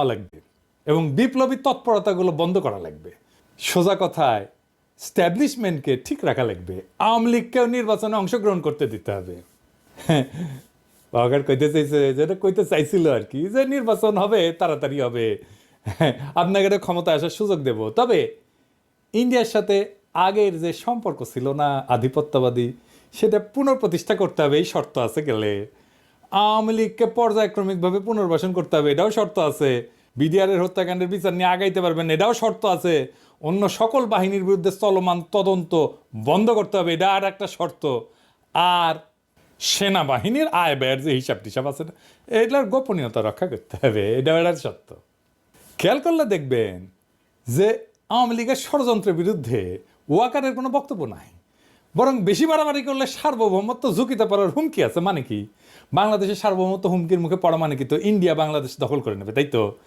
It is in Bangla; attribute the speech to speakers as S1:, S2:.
S1: লাগবে এবং বিপ্লবী তৎপরতাগুলো বন্ধ করা লাগবে। সোজা কথায় স্ট্যাবলিশমেন্টকে ঠিক রাখা লাগবে। আওয়ামী লীগকেও নির্বাচনে অংশগ্রহণ করতে দিতে হবে। বাবাকার কইতে চাইছে, যেটা কইতে চাইছিল আর কি, যে নির্বাচন হবে, তাড়াতাড়ি হবে, আপনাকে ক্ষমতা আসার সুযোগ দেব। তবে ইন্ডিয়ার সাথে আগের যে সম্পর্ক ছিল না আধিপত্যবাদী, সেটা পুনঃপ্রতিষ্ঠা করতে হবে, এই শর্ত আছে গেলে। আওয়ামী লীগকে পর্যায়ক্রমিকভাবে পুনর্বাসন করতে হবে, এটাও শর্ত আছে। বিডিআরের হত্যাকাণ্ডের বিচার নিয়ে আগাইতে পারবেন, এটাও শর্ত আছে। অন্য সকল বাহিনীর বিরুদ্ধে চলমান তদন্ত বন্ধ করতে হবে, এটা আর একটা শর্ত। আর সেনাবাহিনীর আয় ব্যয়ের যে হিসাব টিসাব আছে, এটার গোপনীয়তা রক্ষা করতে হবে, এটাও এটার শর্ত। খেয়াল করলে দেখবেন যে আওয়ামী লীগের ষড়যন্ত্রের বিরুদ্ধে ওয়াকারের কোনো বক্তব্য নাই, বরং বেশি বাড়াবাড়ি করলে সার্বভৌমত্ব ঝুঁকিতে পড়ার হুমকি আছে। মানে কি, বাংলাদেশের সার্বভৌমত্ব হুমকির মুখে পড়া মানে কি, তো ইন্ডিয়া বাংলাদেশ দখল করে নেবে, তাই তো।